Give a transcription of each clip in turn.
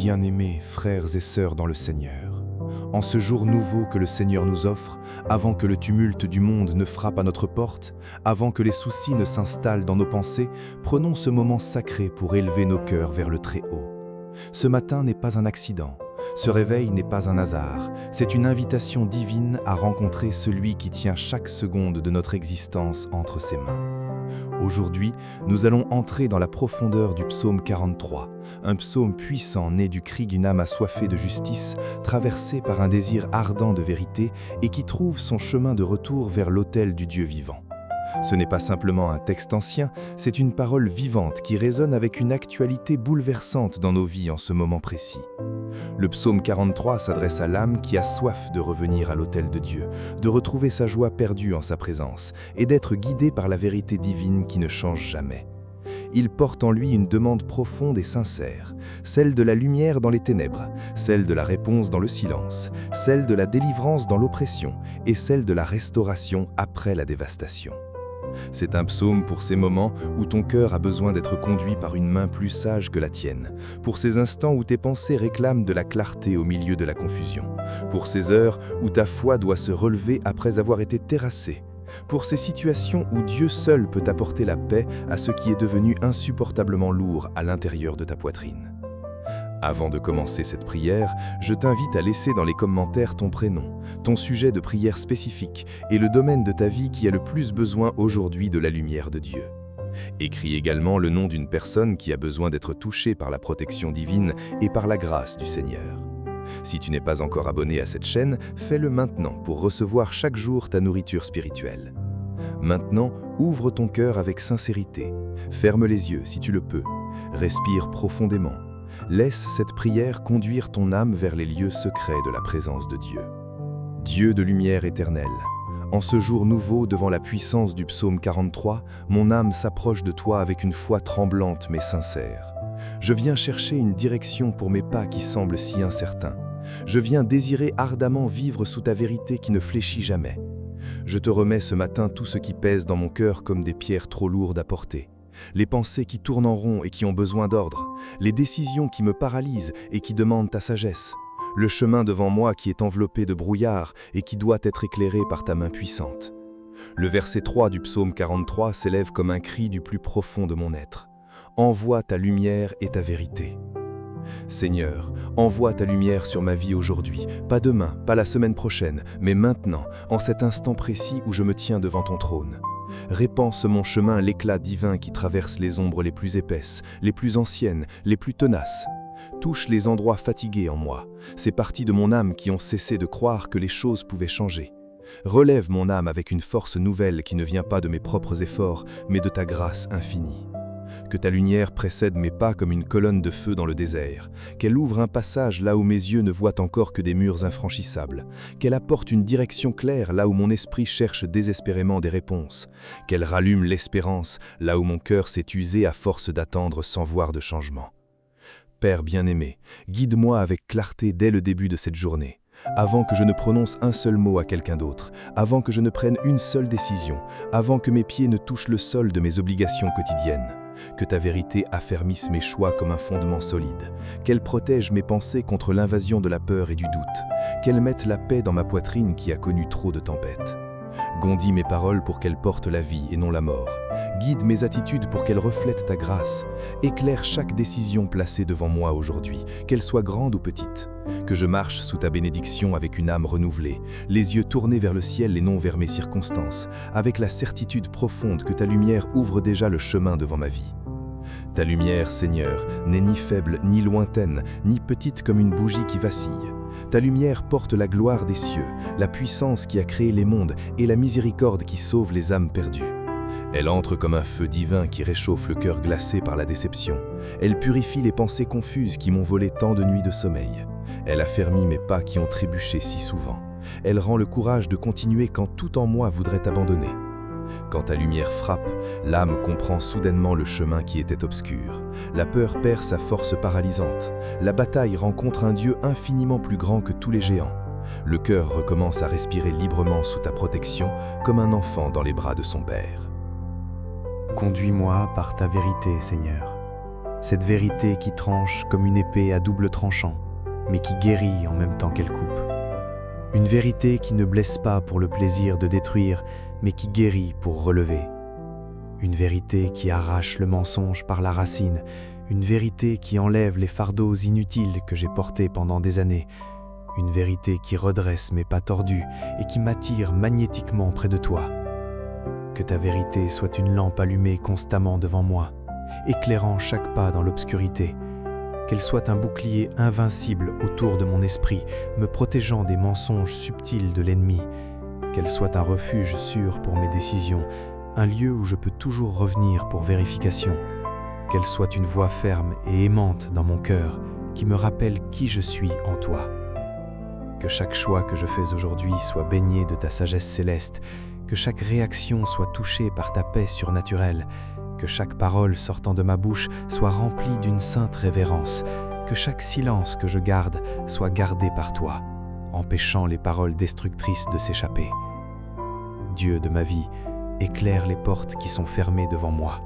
Bien-aimés frères et sœurs dans le Seigneur, en ce jour nouveau que le Seigneur nous offre, avant que le tumulte du monde ne frappe à notre porte, avant que les soucis ne s'installent dans nos pensées, prenons ce moment sacré pour élever nos cœurs vers le Très-Haut. Ce matin n'est pas un accident, ce réveil n'est pas un hasard, c'est une invitation divine à rencontrer celui qui tient chaque seconde de notre existence entre ses mains. Aujourd'hui, nous allons entrer dans la profondeur du psaume 43, un psaume puissant né du cri d'une âme assoiffée de justice, traversée par un désir ardent de vérité et qui trouve son chemin de retour vers l'autel du Dieu vivant. Ce n'est pas simplement un texte ancien, c'est une parole vivante qui résonne avec une actualité bouleversante dans nos vies en ce moment précis. Le psaume 43 s'adresse à l'âme qui a soif de revenir à l'autel de Dieu, de retrouver sa joie perdue en sa présence et d'être guidée par la vérité divine qui ne change jamais. Il porte en lui une demande profonde et sincère, celle de la lumière dans les ténèbres, celle de la réponse dans le silence, celle de la délivrance dans l'oppression et celle de la restauration après la dévastation. C'est un psaume pour ces moments où ton cœur a besoin d'être conduit par une main plus sage que la tienne, pour ces instants où tes pensées réclament de la clarté au milieu de la confusion, pour ces heures où ta foi doit se relever après avoir été terrassée, pour ces situations où Dieu seul peut apporter la paix à ce qui est devenu insupportablement lourd à l'intérieur de ta poitrine. Avant de commencer cette prière, je t'invite à laisser dans les commentaires ton prénom, ton sujet de prière spécifique et le domaine de ta vie qui a le plus besoin aujourd'hui de la lumière de Dieu. Écris également le nom d'une personne qui a besoin d'être touchée par la protection divine et par la grâce du Seigneur. Si tu n'es pas encore abonné à cette chaîne, fais-le maintenant pour recevoir chaque jour ta nourriture spirituelle. Maintenant, ouvre ton cœur avec sincérité. Ferme les yeux si tu le peux. Respire profondément. Laisse cette prière conduire ton âme vers les lieux secrets de la présence de Dieu. Dieu de lumière éternelle, en ce jour nouveau devant la puissance du psaume 43, mon âme s'approche de toi avec une foi tremblante mais sincère. Je viens chercher une direction pour mes pas qui semblent si incertains. Je viens désirer ardemment vivre sous ta vérité qui ne fléchit jamais. Je te remets ce matin tout ce qui pèse dans mon cœur comme des pierres trop lourdes à porter. Les pensées qui tournent en rond et qui ont besoin d'ordre, les décisions qui me paralysent et qui demandent ta sagesse, le chemin devant moi qui est enveloppé de brouillard et qui doit être éclairé par ta main puissante. Le verset 3 du psaume 43 s'élève comme un cri du plus profond de mon être. Envoie ta lumière et ta vérité. Seigneur, envoie ta lumière sur ma vie aujourd'hui, pas demain, pas la semaine prochaine, mais maintenant, en cet instant précis où je me tiens devant ton trône. Répands sur mon chemin l'éclat divin qui traverse les ombres les plus épaisses, les plus anciennes, les plus tenaces. Touche les endroits fatigués en moi, ces parties de mon âme qui ont cessé de croire que les choses pouvaient changer. Relève mon âme avec une force nouvelle qui ne vient pas de mes propres efforts, mais de ta grâce infinie. Que ta lumière précède mes pas comme une colonne de feu dans le désert, qu'elle ouvre un passage là où mes yeux ne voient encore que des murs infranchissables, qu'elle apporte une direction claire là où mon esprit cherche désespérément des réponses, qu'elle rallume l'espérance là où mon cœur s'est usé à force d'attendre sans voir de changement. Père bien-aimé, guide-moi avec clarté dès le début de cette journée. Avant que je ne prononce un seul mot à quelqu'un d'autre, avant que je ne prenne une seule décision, avant que mes pieds ne touchent le sol de mes obligations quotidiennes. Que ta vérité affermisse mes choix comme un fondement solide, qu'elle protège mes pensées contre l'invasion de la peur et du doute, qu'elle mette la paix dans ma poitrine qui a connu trop de tempêtes. Gondis mes paroles pour qu'elles portent la vie et non la mort. Guide mes attitudes pour qu'elles reflètent ta grâce. Éclaire chaque décision placée devant moi aujourd'hui, qu'elle soit grande ou petite. Que je marche sous ta bénédiction avec une âme renouvelée, les yeux tournés vers le ciel et non vers mes circonstances, avec la certitude profonde que ta lumière ouvre déjà le chemin devant ma vie. Ta lumière, Seigneur, n'est ni faible, ni lointaine, ni petite comme une bougie qui vacille. Ta lumière porte la gloire des cieux, la puissance qui a créé les mondes et la miséricorde qui sauve les âmes perdues. Elle entre comme un feu divin qui réchauffe le cœur glacé par la déception. Elle purifie les pensées confuses qui m'ont volé tant de nuits de sommeil. Elle affermit mes pas qui ont trébuché si souvent. Elle rend le courage de continuer quand tout en moi voudrait abandonner. Quand ta lumière frappe, l'âme comprend soudainement le chemin qui était obscur. La peur perd sa force paralysante. La bataille rencontre un Dieu infiniment plus grand que tous les géants. Le cœur recommence à respirer librement sous ta protection, comme un enfant dans les bras de son père. Conduis-moi par ta vérité, Seigneur. Cette vérité qui tranche comme une épée à double tranchant, mais qui guérit en même temps qu'elle coupe. Une vérité qui ne blesse pas pour le plaisir de détruire, mais qui guérit pour relever. Une vérité qui arrache le mensonge par la racine, une vérité qui enlève les fardeaux inutiles que j'ai portés pendant des années, une vérité qui redresse mes pas tordus et qui m'attire magnétiquement près de toi. Que ta vérité soit une lampe allumée constamment devant moi, éclairant chaque pas dans l'obscurité. Qu'elle soit un bouclier invincible autour de mon esprit, me protégeant des mensonges subtils de l'ennemi. Qu'elle soit un refuge sûr pour mes décisions, un lieu où je peux toujours revenir pour vérification. Qu'elle soit une voix ferme et aimante dans mon cœur, qui me rappelle qui je suis en toi. Que chaque choix que je fais aujourd'hui soit baigné de ta sagesse céleste, que chaque réaction soit touchée par ta paix surnaturelle, que chaque parole sortant de ma bouche soit remplie d'une sainte révérence, que chaque silence que je garde soit gardé par toi, empêchant les paroles destructrices de s'échapper. Dieu de ma vie, éclaire les portes qui sont fermées devant moi.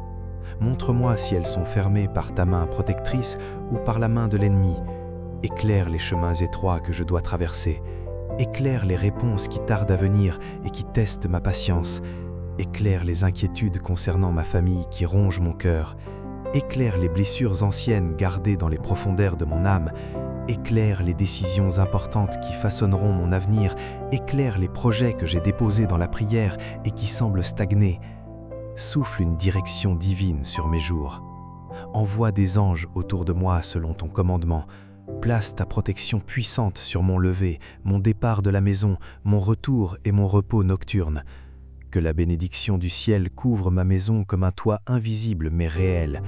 Montre-moi si elles sont fermées par ta main protectrice ou par la main de l'ennemi. Éclaire les chemins étroits que je dois traverser. Éclaire les réponses qui tardent à venir et qui testent ma patience. Éclaire les inquiétudes concernant ma famille qui rongent mon cœur. Éclaire les blessures anciennes gardées dans les profondeurs de mon âme. Éclaire les décisions importantes qui façonneront mon avenir. Éclaire les projets que j'ai déposés dans la prière et qui semblent stagner. Souffle une direction divine sur mes jours. Envoie des anges autour de moi selon ton commandement. Place ta protection puissante sur mon lever, mon départ de la maison, mon retour et mon repos nocturne. Que la bénédiction du ciel couvre ma maison comme un toit invisible mais réel.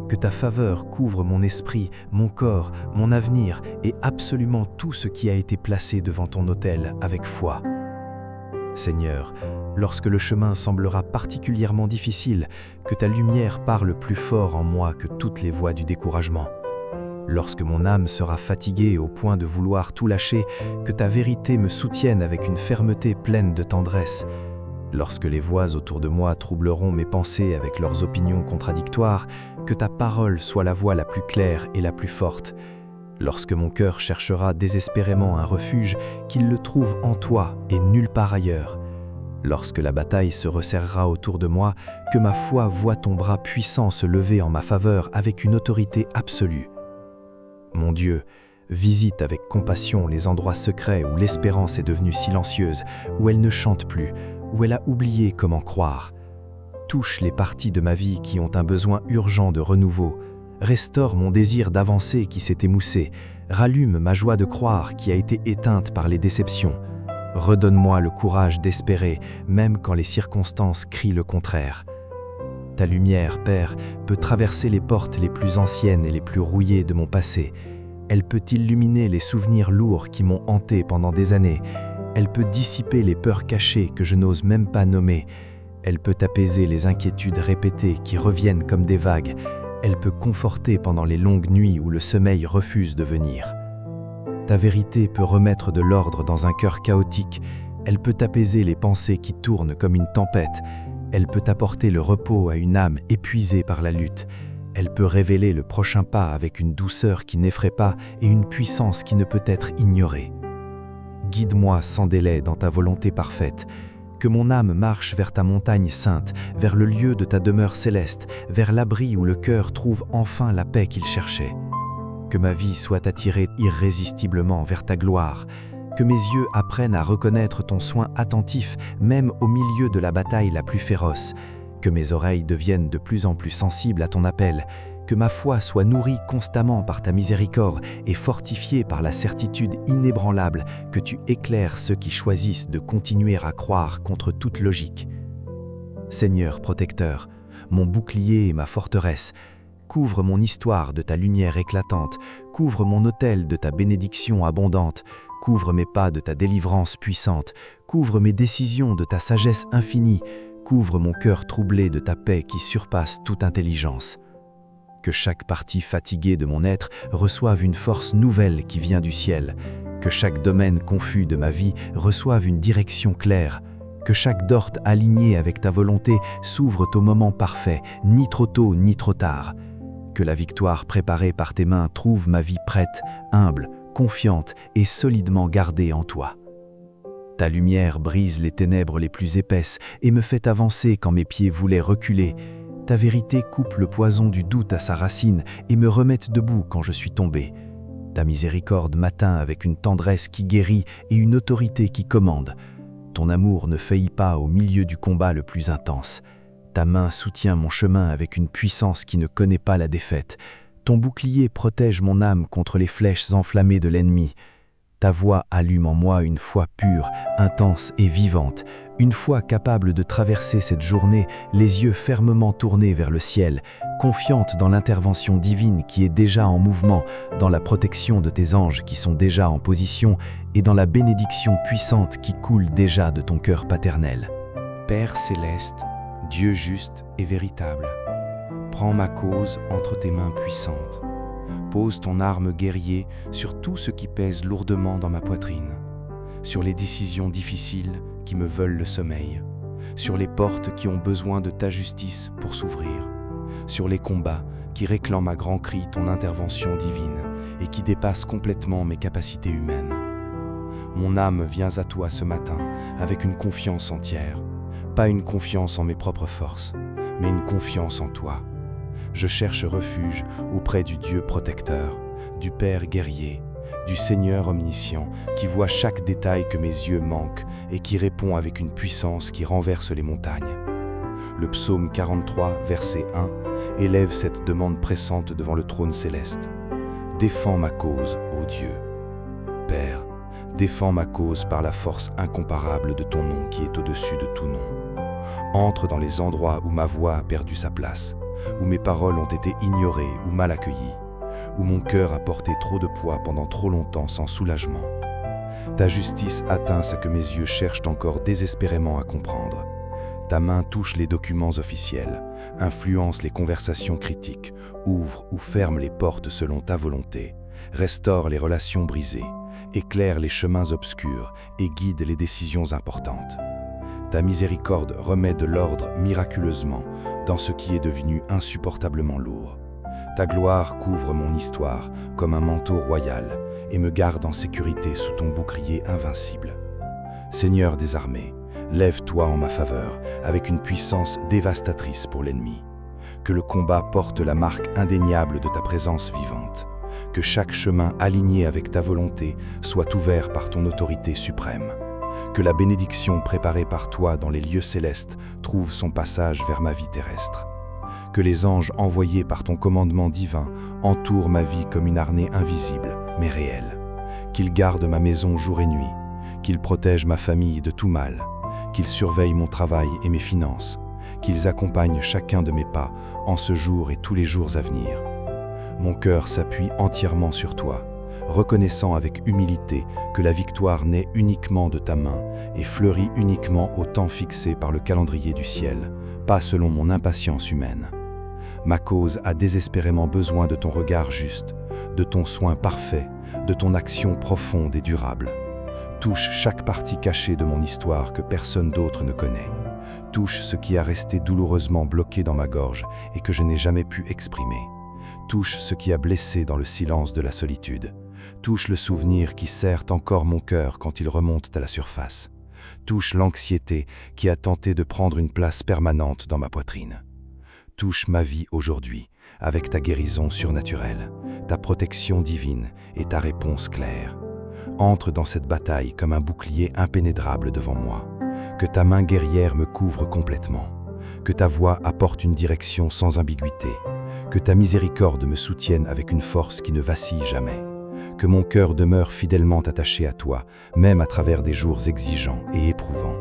Que ta faveur couvre mon esprit, mon corps, mon avenir et absolument tout ce qui a été placé devant ton autel avec foi. Seigneur, lorsque le chemin semblera particulièrement difficile, que ta lumière parle plus fort en moi que toutes les voix du découragement. Lorsque mon âme sera fatiguée au point de vouloir tout lâcher, que ta vérité me soutienne avec une fermeté pleine de tendresse. Lorsque les voix autour de moi troubleront mes pensées avec leurs opinions contradictoires, que ta parole soit la voix la plus claire et la plus forte. Lorsque mon cœur cherchera désespérément un refuge, qu'il le trouve en toi et nulle part ailleurs. Lorsque la bataille se resserrera autour de moi, que ma foi voie ton bras puissant se lever en ma faveur avec une autorité absolue. Mon Dieu, visite avec compassion les endroits secrets où l'espérance est devenue silencieuse, où elle ne chante plus, où elle a oublié comment croire. Touche les parties de ma vie qui ont un besoin urgent de renouveau. Restaure mon désir d'avancer qui s'est émoussé. Rallume ma joie de croire qui a été éteinte par les déceptions. Redonne-moi le courage d'espérer, même quand les circonstances crient le contraire. Ta lumière, Père, peut traverser les portes les plus anciennes et les plus rouillées de mon passé. Elle peut illuminer les souvenirs lourds qui m'ont hanté pendant des années. Elle peut dissiper les peurs cachées que je n'ose même pas nommer. Elle peut apaiser les inquiétudes répétées qui reviennent comme des vagues. Elle peut conforter pendant les longues nuits où le sommeil refuse de venir. Ta vérité peut remettre de l'ordre dans un cœur chaotique. Elle peut apaiser les pensées qui tournent comme une tempête. Elle peut apporter le repos à une âme épuisée par la lutte. Elle peut révéler le prochain pas avec une douceur qui n'effraie pas et une puissance qui ne peut être ignorée. Guide-moi sans délai dans ta volonté parfaite. Que mon âme marche vers ta montagne sainte, vers le lieu de ta demeure céleste, vers l'abri où le cœur trouve enfin la paix qu'il cherchait. Que ma vie soit attirée irrésistiblement vers ta gloire. Que mes yeux apprennent à reconnaître ton soin attentif, même au milieu de la bataille la plus féroce. Que mes oreilles deviennent de plus en plus sensibles à ton appel. Que ma foi soit nourrie constamment par ta miséricorde et fortifiée par la certitude inébranlable que tu éclaires ceux qui choisissent de continuer à croire contre toute logique. Seigneur protecteur, mon bouclier et ma forteresse, couvre mon histoire de ta lumière éclatante, couvre mon autel de ta bénédiction abondante, couvre mes pas de ta délivrance puissante, couvre mes décisions de ta sagesse infinie, couvre mon cœur troublé de ta paix qui surpasse toute intelligence. Que chaque partie fatiguée de mon être reçoive une force nouvelle qui vient du ciel. Que chaque domaine confus de ma vie reçoive une direction claire. Que chaque dorte alignée avec ta volonté s'ouvre au moment parfait, ni trop tôt ni trop tard. que la victoire préparée par tes mains trouve ma vie prête, humble, confiante et solidement gardée en toi. Ta lumière brise les ténèbres les plus épaisses et me fait avancer quand mes pieds voulaient reculer. Ta vérité coupe le poison du doute à sa racine et me remet debout quand je suis tombé. Ta miséricorde m'atteint avec une tendresse qui guérit et une autorité qui commande. Ton amour ne faillit pas au milieu du combat le plus intense. Ta main soutient mon chemin avec une puissance qui ne connaît pas la défaite. Ton bouclier protège mon âme contre les flèches enflammées de l'ennemi. Ta voix allume en moi une foi pure, intense et vivante, une foi capable de traverser cette journée, les yeux fermement tournés vers le ciel, confiante dans l'intervention divine qui est déjà en mouvement, dans la protection de tes anges qui sont déjà en position et dans la bénédiction puissante qui coule déjà de ton cœur paternel. Père céleste, Dieu juste et véritable, prends ma cause entre tes mains puissantes. Pose ton arme guerrier sur tout ce qui pèse lourdement dans ma poitrine, sur les décisions difficiles qui me veulent le sommeil, sur les portes qui ont besoin de ta justice pour s'ouvrir, sur les combats qui réclament à grands cris ton intervention divine et qui dépassent complètement mes capacités humaines. Mon âme vient à toi ce matin avec une confiance entière, pas une confiance en mes propres forces, mais une confiance en toi. Je cherche refuge auprès du Dieu protecteur, du Père guerrier, du Seigneur omniscient qui voit chaque détail que mes yeux manquent et qui répond avec une puissance qui renverse les montagnes. Le psaume 43, verset 1, élève cette demande pressante devant le trône céleste. Défends ma cause, ô Dieu. Père, défends ma cause par la force incomparable de ton nom qui est au-dessus de tout nom. Entre dans les endroits où ma voix a perdu sa place, où mes paroles ont été ignorées ou mal accueillies, où mon cœur a porté trop de poids pendant trop longtemps sans soulagement. Ta justice atteint ce que mes yeux cherchent encore désespérément à comprendre. Ta main touche les documents officiels, influence les conversations critiques, ouvre ou ferme les portes selon ta volonté, restaure les relations brisées, éclaire les chemins obscurs et guide les décisions importantes. Ta miséricorde remet de l'ordre miraculeusement dans ce qui est devenu insupportablement lourd. Ta gloire couvre mon histoire comme un manteau royal et me garde en sécurité sous ton bouclier invincible. Seigneur des armées, lève-toi en ma faveur avec une puissance dévastatrice pour l'ennemi. Que le combat porte la marque indéniable de ta présence vivante. Que chaque chemin aligné avec ta volonté soit ouvert par ton autorité suprême. Que la bénédiction préparée par toi dans les lieux célestes trouve son passage vers ma vie terrestre. Que les anges envoyés par ton commandement divin entourent ma vie comme une armée invisible, mais réelle. Qu'ils gardent ma maison jour et nuit, qu'ils protègent ma famille de tout mal, qu'ils surveillent mon travail et mes finances, qu'ils accompagnent chacun de mes pas en ce jour et tous les jours à venir. Mon cœur s'appuie entièrement sur toi, reconnaissant avec humilité que la victoire naît uniquement de ta main et fleurit uniquement au temps fixé par le calendrier du ciel, pas selon mon impatience humaine. Ma cause a désespérément besoin de ton regard juste, de ton soin parfait, de ton action profonde et durable. Touche chaque partie cachée de mon histoire que personne d'autre ne connaît. Touche ce qui a resté douloureusement bloqué dans ma gorge et que je n'ai jamais pu exprimer. Touche ce qui a blessé dans le silence de la solitude. Touche le souvenir qui serre encore mon cœur quand il remonte à la surface. Touche l'anxiété qui a tenté de prendre une place permanente dans ma poitrine. Touche ma vie aujourd'hui avec ta guérison surnaturelle, ta protection divine et ta réponse claire. Entre dans cette bataille comme un bouclier impénétrable devant moi. Que ta main guerrière me couvre complètement. Que ta voix apporte une direction sans ambiguïté. Que ta miséricorde me soutienne avec une force qui ne vacille jamais. Que mon cœur demeure fidèlement attaché à toi, même à travers des jours exigeants et éprouvants.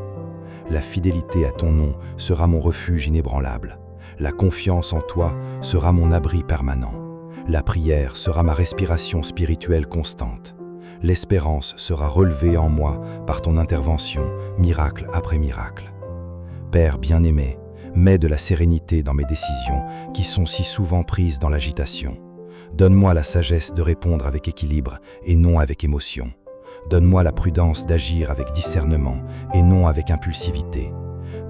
La fidélité à ton nom sera mon refuge inébranlable. La confiance en toi sera mon abri permanent. La prière sera ma respiration spirituelle constante. L'espérance sera relevée en moi par ton intervention, miracle après miracle. Père bien-aimé, mets de la sérénité dans mes décisions qui sont si souvent prises dans l'agitation. Donne-moi la sagesse de répondre avec équilibre et non avec émotion. Donne-moi la prudence d'agir avec discernement et non avec impulsivité.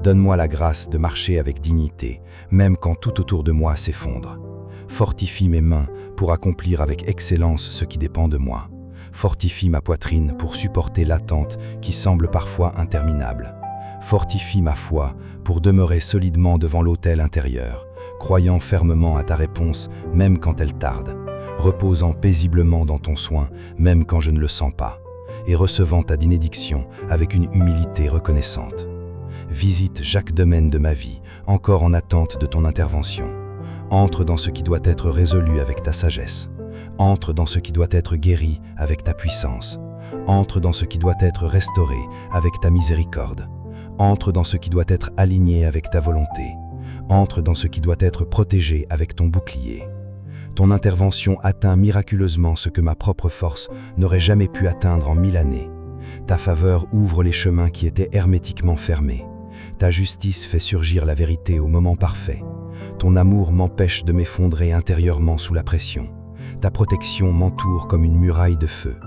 Donne-moi la grâce de marcher avec dignité, même quand tout autour de moi s'effondre. Fortifie mes mains pour accomplir avec excellence ce qui dépend de moi. Fortifie ma poitrine pour supporter l'attente qui semble parfois interminable. Fortifie ma foi pour demeurer solidement devant l'autel intérieur, croyant fermement à ta réponse même quand elle tarde, reposant paisiblement dans ton soin même quand je ne le sens pas, et recevant ta bénédiction avec une humilité reconnaissante. Visite chaque domaine de ma vie, encore en attente de ton intervention. Entre dans ce qui doit être résolu avec ta sagesse. Entre dans ce qui doit être guéri avec ta puissance. Entre dans ce qui doit être restauré avec ta miséricorde. Entre dans ce qui doit être aligné avec ta volonté. Entre dans ce qui doit être protégé avec ton bouclier. Ton intervention atteint miraculeusement ce que ma propre force n'aurait jamais pu atteindre en 1000 années. Ta faveur ouvre les chemins qui étaient hermétiquement fermés. Ta justice fait surgir la vérité au moment parfait. Ton amour m'empêche de m'effondrer intérieurement sous la pression. Ta protection m'entoure comme une muraille de feu.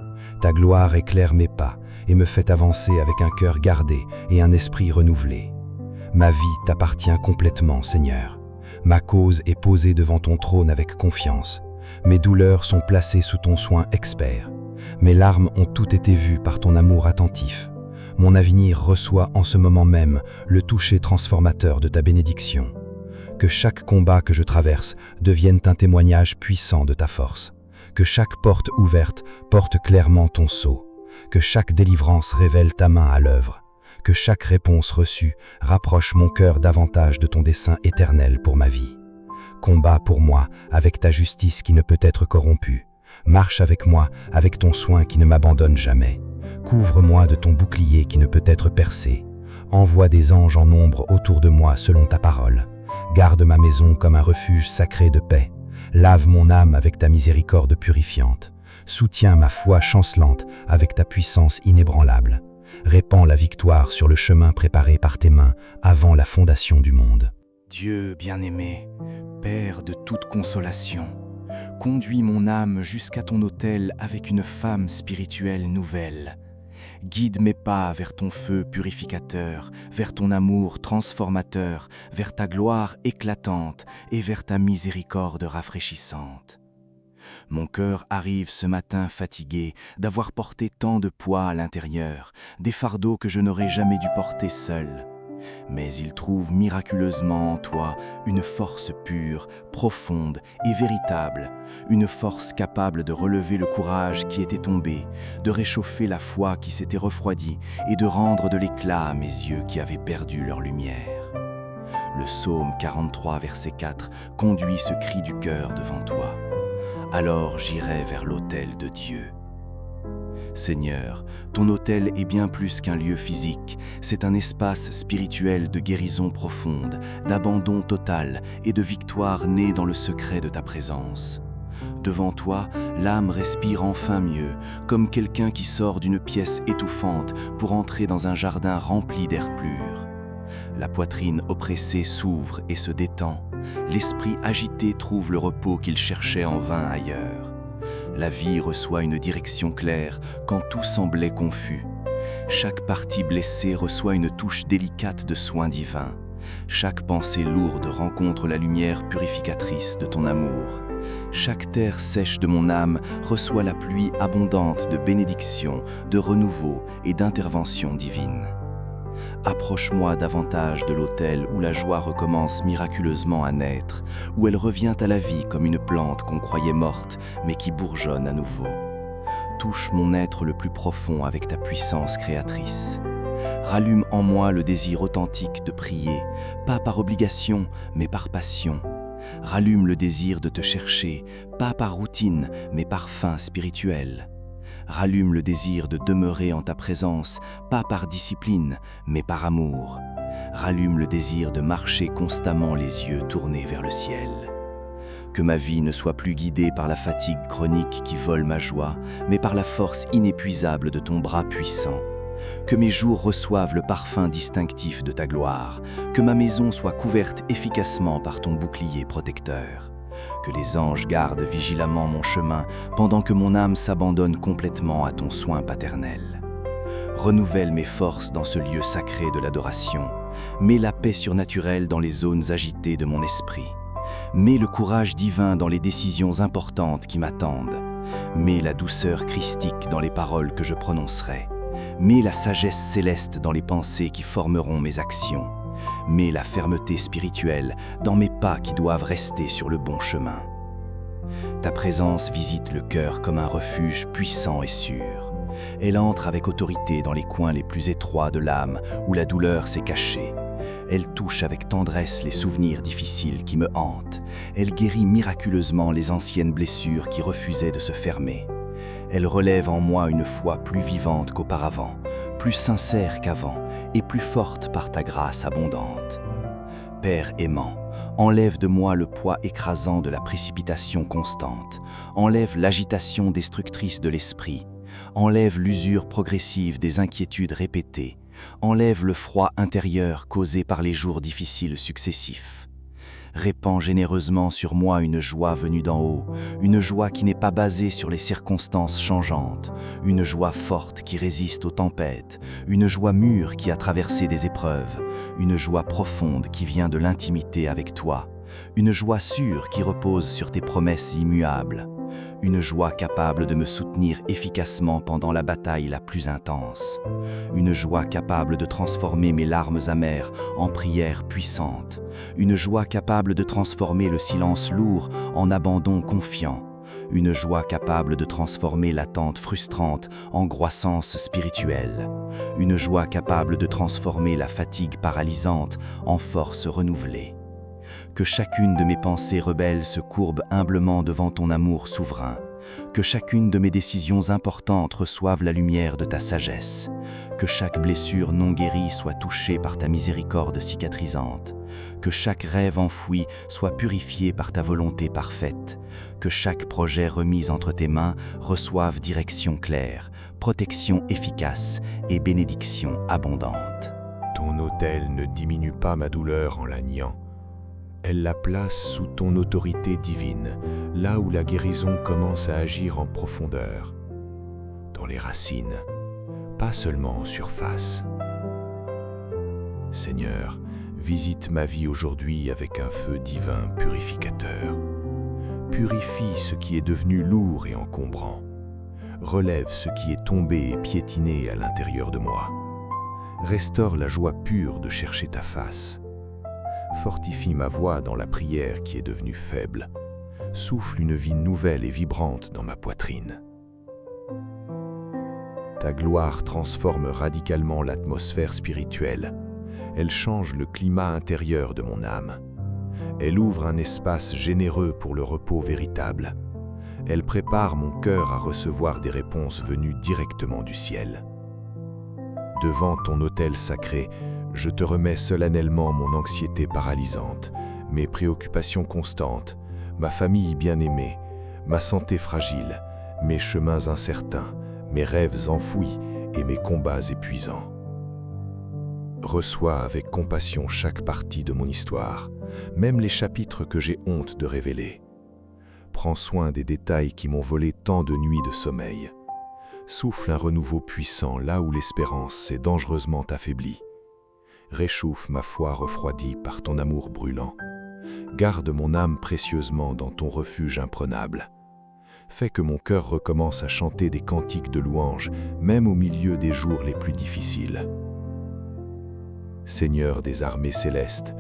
Ta gloire éclaire mes pas et me fait avancer avec un cœur gardé et un esprit renouvelé. Ma vie t'appartient complètement, Seigneur. Ma cause est posée devant ton trône avec confiance. Mes douleurs sont placées sous ton soin expert. Mes larmes ont toutes été vues par ton amour attentif. Mon avenir reçoit en ce moment même le toucher transformateur de ta bénédiction. Que chaque combat que je traverse devienne un témoignage puissant de ta force. Que chaque porte ouverte porte clairement ton sceau. Que chaque délivrance révèle ta main à l'œuvre. Que chaque réponse reçue rapproche mon cœur davantage de ton dessein éternel pour ma vie. Combat pour moi avec ta justice qui ne peut être corrompue. Marche avec moi avec ton soin qui ne m'abandonne jamais. Couvre-moi de ton bouclier qui ne peut être percé. Envoie des anges en nombre autour de moi selon ta parole. Garde ma maison comme un refuge sacré de paix. Lave mon âme avec ta miséricorde purifiante. Soutiens ma foi chancelante avec ta puissance inébranlable. Répands la victoire sur le chemin préparé par tes mains avant la fondation du monde. Dieu bien-aimé, Père de toute consolation, conduis mon âme jusqu'à ton autel avec une femme spirituelle nouvelle. Guide mes pas vers ton feu purificateur, vers ton amour transformateur, vers ta gloire éclatante et vers ta miséricorde rafraîchissante. Mon cœur arrive ce matin fatigué d'avoir porté tant de poids à l'intérieur, des fardeaux que je n'aurais jamais dû porter seul. Mais il trouve miraculeusement en toi une force pure, profonde et véritable, une force capable de relever le courage qui était tombé, de réchauffer la foi qui s'était refroidie et de rendre de l'éclat à mes yeux qui avaient perdu leur lumière. Le psaume 43, verset 4, conduit ce cri du cœur devant toi. Alors j'irai vers l'autel de Dieu. Seigneur, ton autel est bien plus qu'un lieu physique, c'est un espace spirituel de guérison profonde, d'abandon total et de victoire née dans le secret de ta présence. Devant toi, l'âme respire enfin mieux, comme quelqu'un qui sort d'une pièce étouffante pour entrer dans un jardin rempli d'air pur. La poitrine oppressée s'ouvre et se détend, l'esprit agité trouve le repos qu'il cherchait en vain ailleurs. La vie reçoit une direction claire quand tout semblait confus. Chaque partie blessée reçoit une touche délicate de soin divin. Chaque pensée lourde rencontre la lumière purificatrice de ton amour. Chaque terre sèche de mon âme reçoit la pluie abondante de bénédictions, de renouveau et d'intervention divine. Approche-moi davantage de l'autel où la joie recommence miraculeusement à naître, où elle revient à la vie comme une plante qu'on croyait morte, mais qui bourgeonne à nouveau. Touche mon être le plus profond avec ta puissance créatrice. Rallume en moi le désir authentique de prier, pas par obligation, mais par passion. Rallume le désir de te chercher, pas par routine, mais par faim spirituelle. Rallume le désir de demeurer en ta présence, pas par discipline, mais par amour. Rallume le désir de marcher constamment les yeux tournés vers le ciel. Que ma vie ne soit plus guidée par la fatigue chronique qui vole ma joie, mais par la force inépuisable de ton bras puissant. Que mes jours reçoivent le parfum distinctif de ta gloire. Que ma maison soit couverte efficacement par ton bouclier protecteur. Que les anges gardent vigilamment mon chemin pendant que mon âme s'abandonne complètement à ton soin paternel. Renouvelle mes forces dans ce lieu sacré de l'adoration. Mets la paix surnaturelle dans les zones agitées de mon esprit. Mets le courage divin dans les décisions importantes qui m'attendent. Mets la douceur christique dans les paroles que je prononcerai. Mets la sagesse céleste dans les pensées qui formeront mes actions. Mets la fermeté spirituelle dans mes pas qui doivent rester sur le bon chemin. Ta présence visite le cœur comme un refuge puissant et sûr. Elle entre avec autorité dans les coins les plus étroits de l'âme où la douleur s'est cachée. Elle touche avec tendresse les souvenirs difficiles qui me hantent. Elle guérit miraculeusement les anciennes blessures qui refusaient de se fermer. Elle relève en moi une foi plus vivante qu'auparavant, plus sincère qu'avant et plus forte par ta grâce abondante. Père aimant, enlève de moi le poids écrasant de la précipitation constante, enlève l'agitation destructrice de l'esprit, enlève l'usure progressive des inquiétudes répétées, enlève le froid intérieur causé par les jours difficiles successifs. Répands généreusement sur moi une joie venue d'en haut, une joie qui n'est pas basée sur les circonstances changeantes, une joie forte qui résiste aux tempêtes, une joie mûre qui a traversé des épreuves, une joie profonde qui vient de l'intimité avec toi, une joie sûre qui repose sur tes promesses immuables, une joie capable de me soutenir efficacement pendant la bataille la plus intense, une joie capable de transformer mes larmes amères en prières puissantes, une joie capable de transformer le silence lourd en abandon confiant, une joie capable de transformer l'attente frustrante en croissance spirituelle, une joie capable de transformer la fatigue paralysante en force renouvelée. Que chacune de mes pensées rebelles se courbe humblement devant ton amour souverain. Que chacune de mes décisions importantes reçoive la lumière de ta sagesse. Que chaque blessure non guérie soit touchée par ta miséricorde cicatrisante. Que chaque rêve enfoui soit purifié par ta volonté parfaite. Que chaque projet remis entre tes mains reçoive direction claire, protection efficace et bénédiction abondante. Ton autel ne diminue pas ma douleur en la niant. Elle la place sous ton autorité divine, là où la guérison commence à agir en profondeur, dans les racines, pas seulement en surface. Seigneur, visite ma vie aujourd'hui avec un feu divin purificateur. Purifie ce qui est devenu lourd et encombrant. Relève ce qui est tombé et piétiné à l'intérieur de moi. Restaure la joie pure de chercher ta face. Fortifie ma voix dans la prière qui est devenue faible. Souffle une vie nouvelle et vibrante dans ma poitrine. Ta gloire transforme radicalement l'atmosphère spirituelle. Elle change le climat intérieur de mon âme. Elle ouvre un espace généreux pour le repos véritable. Elle prépare mon cœur à recevoir des réponses venues directement du ciel. Devant ton autel sacré, je te remets solennellement mon anxiété paralysante, mes préoccupations constantes, ma famille bien-aimée, ma santé fragile, mes chemins incertains, mes rêves enfouis et mes combats épuisants. Reçois avec compassion chaque partie de mon histoire, même les chapitres que j'ai honte de révéler. Prends soin des détails qui m'ont volé tant de nuits de sommeil. Souffle un renouveau puissant là où l'espérance s'est dangereusement affaiblie. Réchauffe ma foi refroidie par ton amour brûlant. Garde mon âme précieusement dans ton refuge imprenable. Fais que mon cœur recommence à chanter des cantiques de louange, même au milieu des jours les plus difficiles. Seigneur des armées célestes,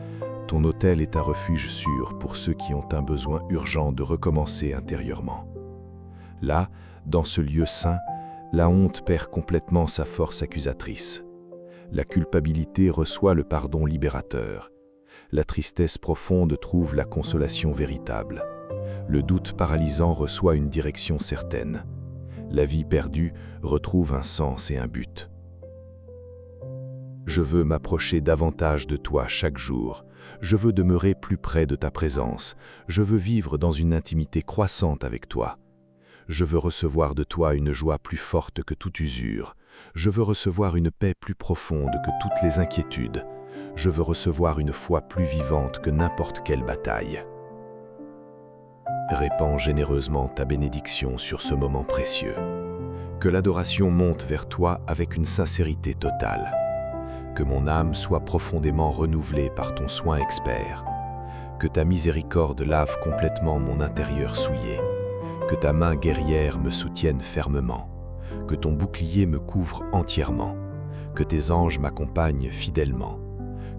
ton autel est un refuge sûr pour ceux qui ont un besoin urgent de recommencer intérieurement. Là, dans ce lieu saint, la honte perd complètement sa force accusatrice. La culpabilité reçoit le pardon libérateur. La tristesse profonde trouve la consolation véritable. Le doute paralysant reçoit une direction certaine. La vie perdue retrouve un sens et un but. Je veux m'approcher davantage de toi chaque jour. Je veux demeurer plus près de ta présence. Je veux vivre dans une intimité croissante avec toi. Je veux recevoir de toi une joie plus forte que toute usure. Je veux recevoir une paix plus profonde que toutes les inquiétudes. Je veux recevoir une foi plus vivante que n'importe quelle bataille. Répands généreusement ta bénédiction sur ce moment précieux. Que l'adoration monte vers toi avec une sincérité totale. Que mon âme soit profondément renouvelée par ton soin expert. Que ta miséricorde lave complètement mon intérieur souillé. Que ta main guerrière me soutienne fermement. Que ton bouclier me couvre entièrement. Que tes anges m'accompagnent fidèlement.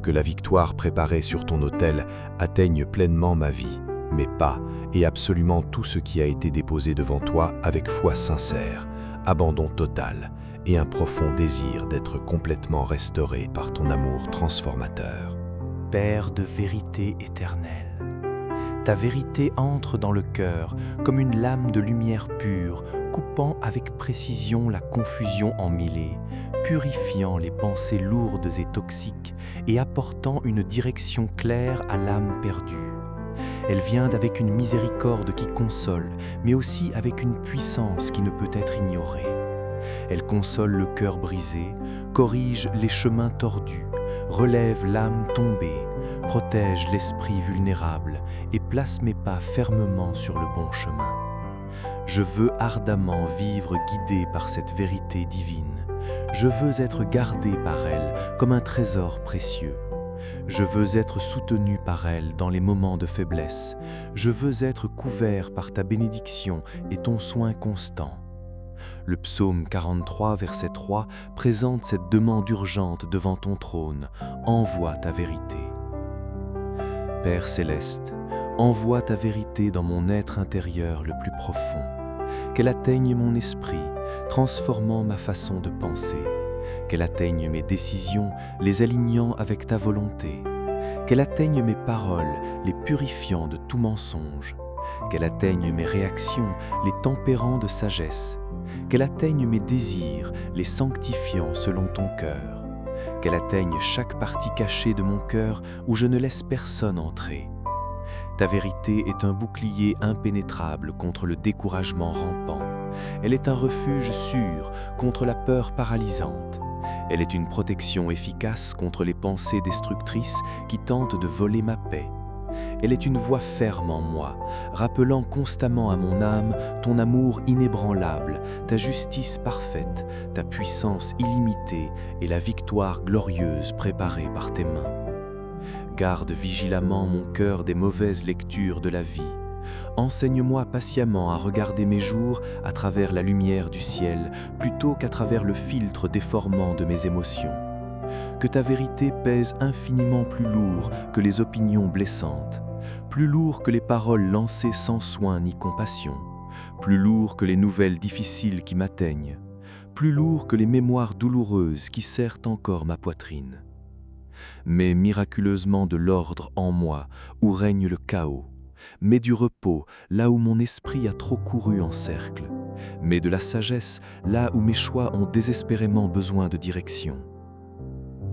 Que la victoire préparée sur ton autel atteigne pleinement ma vie, mes pas et absolument tout ce qui a été déposé devant toi avec foi sincère, abandon total et un profond désir d'être complètement restauré par ton amour transformateur. Père de vérité éternelle, ta vérité entre dans le cœur comme une lame de lumière pure, coupant avec précision la confusion emmêlée, purifiant les pensées lourdes et toxiques et apportant une direction claire à l'âme perdue. Elle vient avec une miséricorde qui console, mais aussi avec une puissance qui ne peut être ignorée. Elle console le cœur brisé, corrige les chemins tordus, relève l'âme tombée, protège l'esprit vulnérable et place mes pas fermement sur le bon chemin. Je veux ardemment vivre guidé par cette vérité divine. Je veux être gardé par elle comme un trésor précieux. Je veux être soutenu par elle dans les moments de faiblesse. Je veux être couvert par ta bénédiction et ton soin constant. Le psaume 43, verset 3, présente cette demande urgente devant ton trône. Envoie ta vérité. Père céleste, envoie ta vérité dans mon être intérieur le plus profond. Qu'elle atteigne mon esprit, transformant ma façon de penser. Qu'elle atteigne mes décisions, les alignant avec ta volonté. Qu'elle atteigne mes paroles, les purifiant de tout mensonge. Qu'elle atteigne mes réactions, les tempérant de sagesse. Qu'elle atteigne mes désirs, les sanctifiant selon ton cœur. Qu'elle atteigne chaque partie cachée de mon cœur où je ne laisse personne entrer. Ta vérité est un bouclier impénétrable contre le découragement rampant. Elle est un refuge sûr contre la peur paralysante. Elle est une protection efficace contre les pensées destructrices qui tentent de voler ma paix. Elle est une voix ferme en moi, rappelant constamment à mon âme ton amour inébranlable, ta justice parfaite, ta puissance illimitée et la victoire glorieuse préparée par tes mains. Garde vigilamment mon cœur des mauvaises lectures de la vie. Enseigne-moi patiemment à regarder mes jours à travers la lumière du ciel, plutôt qu'à travers le filtre déformant de mes émotions. Que ta vérité pèse infiniment plus lourd que les opinions blessantes, plus lourd que les paroles lancées sans soin ni compassion, plus lourd que les nouvelles difficiles qui m'atteignent, plus lourd que les mémoires douloureuses qui serrent encore ma poitrine. Mets miraculeusement de l'ordre en moi où règne le chaos. Mets du repos là où mon esprit a trop couru en cercle. Mets de la sagesse là où mes choix ont désespérément besoin de direction.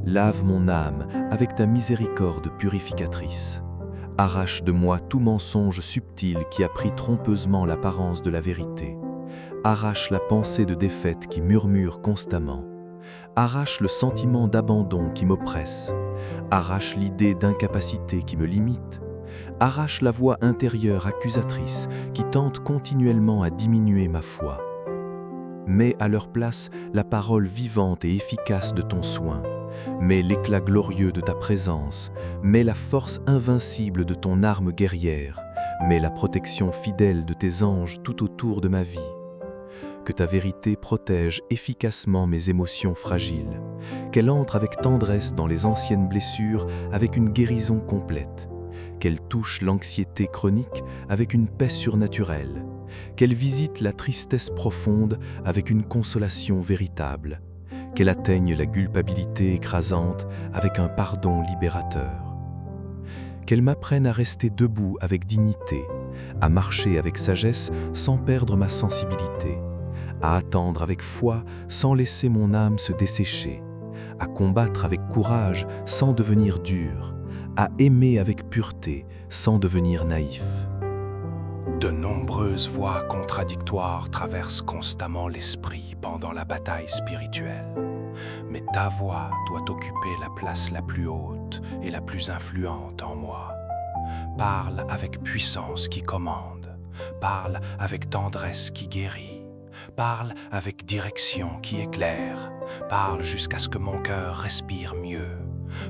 Lave mon âme avec ta miséricorde purificatrice. Arrache de moi tout mensonge subtil qui a pris trompeusement l'apparence de la vérité. Arrache la pensée de défaite qui murmure constamment. Arrache le sentiment d'abandon qui m'oppresse. Arrache l'idée d'incapacité qui me limite. Arrache la voix intérieure accusatrice qui tente continuellement à diminuer ma foi. Mets à leur place la parole vivante et efficace de ton soin. Mets l'éclat glorieux de ta présence. Mets la force invincible de ton arme guerrière. Mets la protection fidèle de tes anges tout autour de ma vie. Que ta vérité protège efficacement mes émotions fragiles. Qu'elle entre avec tendresse dans les anciennes blessures avec une guérison complète. Qu'elle touche l'anxiété chronique avec une paix surnaturelle. Qu'elle visite la tristesse profonde avec une consolation véritable. Qu'elle atteigne la culpabilité écrasante avec un pardon libérateur. Qu'elle m'apprenne à rester debout avec dignité, à marcher avec sagesse sans perdre ma sensibilité, à attendre avec foi sans laisser mon âme se dessécher, à combattre avec courage sans devenir dur, à aimer avec pureté sans devenir naïf. De nombreuses voix contradictoires traversent constamment l'esprit pendant la bataille spirituelle. Mais ta voix doit occuper la place la plus haute et la plus influente en moi. Parle avec puissance qui commande. Parle avec tendresse qui guérit. Parle avec direction qui éclaire. Parle jusqu'à ce que mon cœur respire mieux.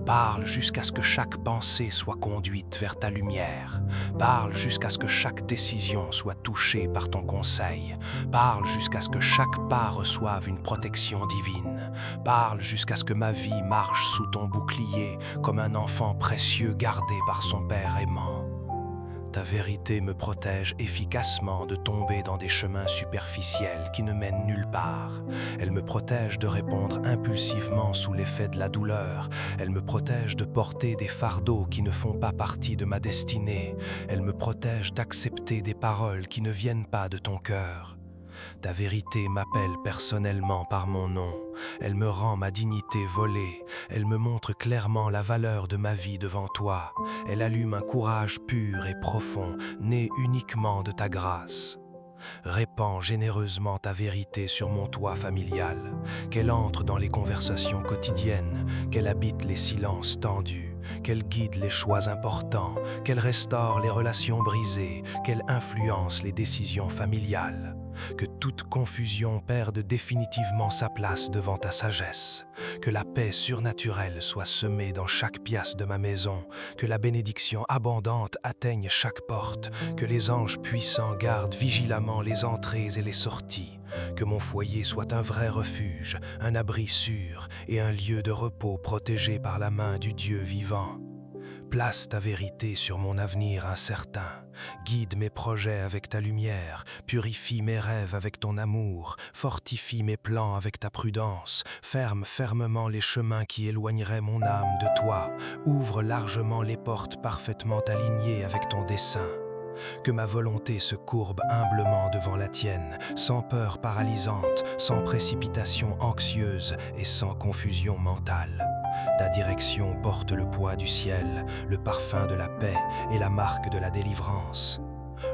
Parle jusqu'à ce que chaque pensée soit conduite vers ta lumière. Parle jusqu'à ce que chaque décision soit touchée par ton conseil. Parle jusqu'à ce que chaque pas reçoive une protection divine. Parle jusqu'à ce que ma vie marche sous ton bouclier comme un enfant précieux gardé par son père aimant. Ta vérité me protège efficacement de tomber dans des chemins superficiels qui ne mènent nulle part. Elle me protège de répondre impulsivement sous l'effet de la douleur. Elle me protège de porter des fardeaux qui ne font pas partie de ma destinée. Elle me protège d'accepter des paroles qui ne viennent pas de ton cœur. Ta vérité m'appelle personnellement par mon nom. Elle me rend ma dignité volée. Elle me montre clairement la valeur de ma vie devant toi. Elle allume un courage pur et profond, né uniquement de ta grâce. Répands généreusement ta vérité sur mon toit familial, qu'elle entre dans les conversations quotidiennes, qu'elle habite les silences tendus, qu'elle guide les choix importants, qu'elle restaure les relations brisées, qu'elle influence les décisions familiales. Que toute confusion perde définitivement sa place devant ta sagesse, que la paix surnaturelle soit semée dans chaque pièce de ma maison, que la bénédiction abondante atteigne chaque porte, que les anges puissants gardent vigilamment les entrées et les sorties, que mon foyer soit un vrai refuge, un abri sûr et un lieu de repos protégé par la main du Dieu vivant. Place ta vérité sur mon avenir incertain. Guide mes projets avec ta lumière, purifie mes rêves avec ton amour, fortifie mes plans avec ta prudence, ferme fermement les chemins qui éloigneraient mon âme de toi, ouvre largement les portes parfaitement alignées avec ton dessein. Que ma volonté se courbe humblement devant la tienne, sans peur paralysante, sans précipitation anxieuse et sans confusion mentale. Ta direction porte le poids du ciel, le parfum de la paix et la marque de la délivrance.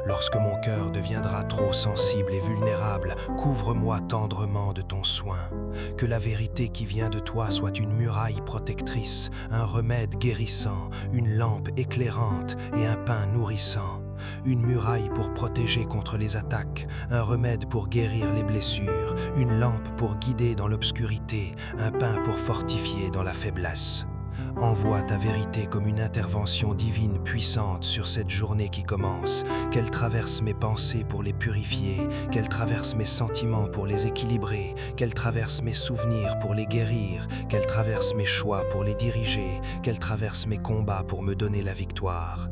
Lorsque mon cœur deviendra trop sensible et vulnérable, couvre-moi tendrement de ton soin. Que la vérité qui vient de toi soit une muraille protectrice, un remède guérissant, une lampe éclairante et un pain nourrissant. Une muraille pour protéger contre les attaques, un remède pour guérir les blessures, une lampe pour guider dans l'obscurité, un pain pour fortifier dans la faiblesse. Envoie ta vérité comme une intervention divine puissante sur cette journée qui commence, qu'elle traverse mes pensées pour les purifier, qu'elle traverse mes sentiments pour les équilibrer, qu'elle traverse mes souvenirs pour les guérir, qu'elle traverse mes choix pour les diriger, qu'elle traverse mes combats pour me donner la victoire.